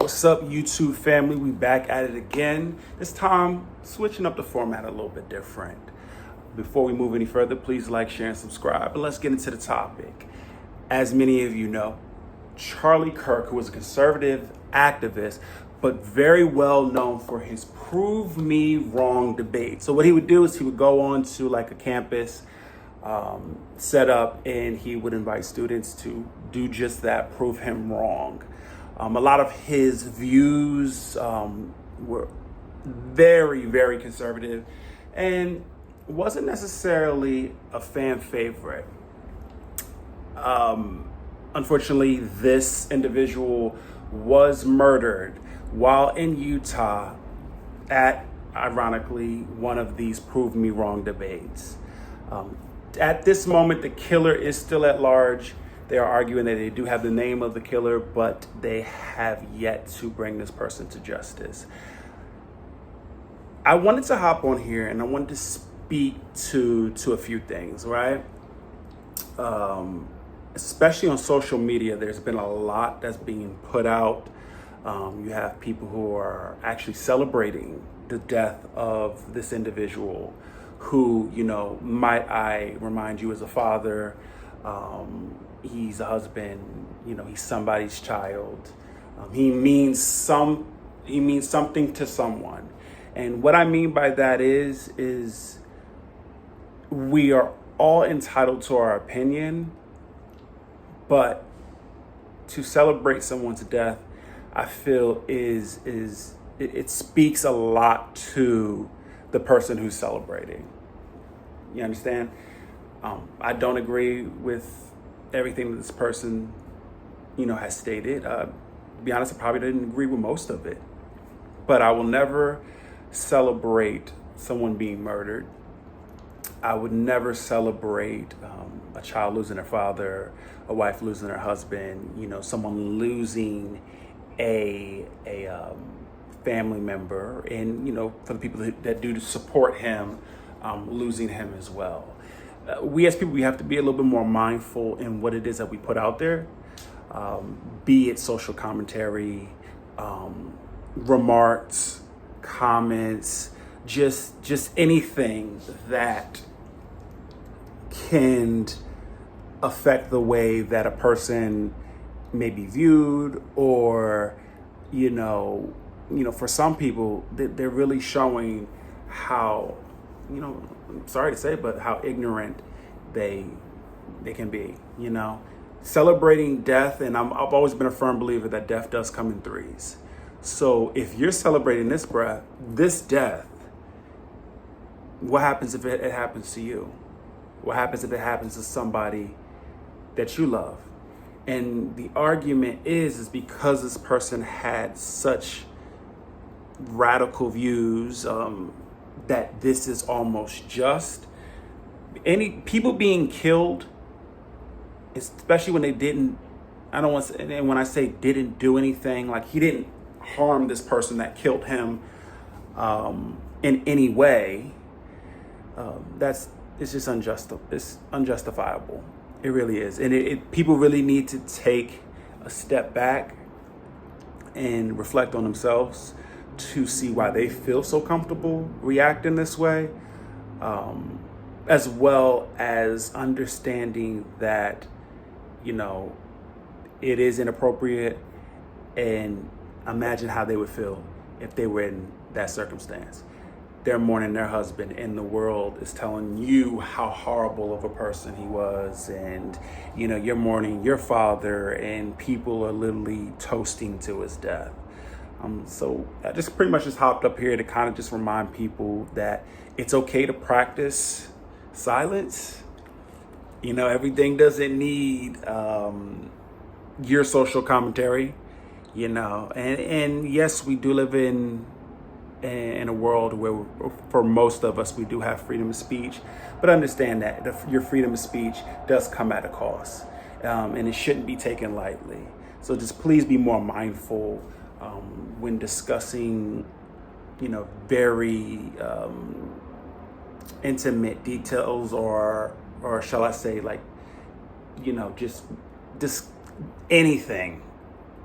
What's up, YouTube family? We back at it again. This time, switching up the format a little bit different. Before we move any further, please like, share, and subscribe. But let's get into the topic. As many of you know, Charlie Kirk, who was a conservative activist, but very well known for his prove me wrong debate. So what he would do is he would go on to like a campus set up, and he would invite students to do just that, prove him wrong. A lot of his views were very, very conservative and wasn't necessarily a fan favorite. Unfortunately, this individual was murdered while in Utah at, ironically, one of these prove me wrong debates. At this moment, the killer is still at large. They are arguing that they do have the name of the killer, but they have yet to bring this person to justice. I wanted to hop on here and I wanted to speak to a few things, right? Especially on social media, there's been a lot that's being put out. You have people who are actually celebrating the death of this individual who, you know, might I remind you, is a father. He's a husband, you know, he's somebody's child. He means something to someone. And what I mean by that is we are all entitled to our opinion, but to celebrate someone's death, I feel it speaks a lot to the person who's celebrating. You understand? I don't agree with everything that this person, you know, has stated. To be honest, I probably didn't agree with most of it. But I will never celebrate someone being murdered. I would never celebrate a child losing their father, a wife losing her husband, you know, someone losing a family member, and, you know, for the people that do support him, losing him as well. We as people, we have to be a little bit more mindful in what it is that we put out there, be it social commentary, remarks, comments, just anything that can affect the way that a person may be viewed, or, you know, for some people, they're really showing how, you know, I'm sorry to say, but how ignorant they can be, you know. Celebrating death, and I've always been a firm believer that death does come in threes. So if you're celebrating this death, what happens if it happens to you? What happens if it happens to somebody that you love? And the argument is because this person had such radical views, that this is almost just. Any people being killed, especially when they didn't, I don't want to, and when I say didn't do anything, like he didn't harm this person that killed him in any way, it's just it's unjustifiable. It really is. And people really need to take a step back and reflect on themselves to see why they feel so comfortable reacting this way, as well as understanding that, you know, it is inappropriate, and imagine how they would feel if they were in that circumstance. They're mourning their husband, and the world is telling you how horrible of a person he was, and, you know, you're mourning your father, and people are literally toasting to his death. So I just pretty much just hopped up here to kind of just remind people that it's okay to practice silence. You know, everything doesn't need your social commentary, you know. And yes, we do live in a world where, for most of us, we do have freedom of speech. But understand that your freedom of speech does come at a cost, and it shouldn't be taken lightly. So just please be more mindful when discussing, you know, very intimate details, or shall I say, like, you know, just anything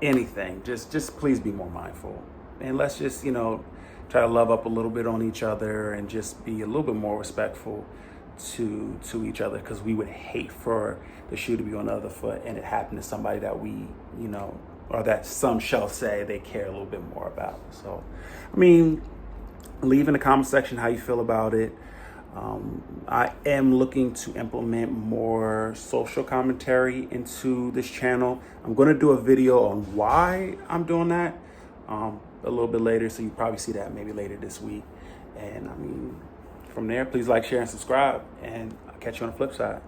anything, just please be more mindful. And let's just, try to love up a little bit on each other and just be a little bit more respectful to each other, because we would hate for the shoe to be on the other foot and it happened to somebody that we, or that some shall say they care a little bit more about. So, leave in the comment section how you feel about it. I am looking to implement more social commentary into this channel. I'm going to do a video on why I'm doing that a little bit later, so you probably see that maybe later this week. And from there, please like, share, and subscribe, and I'll catch you on the flip side.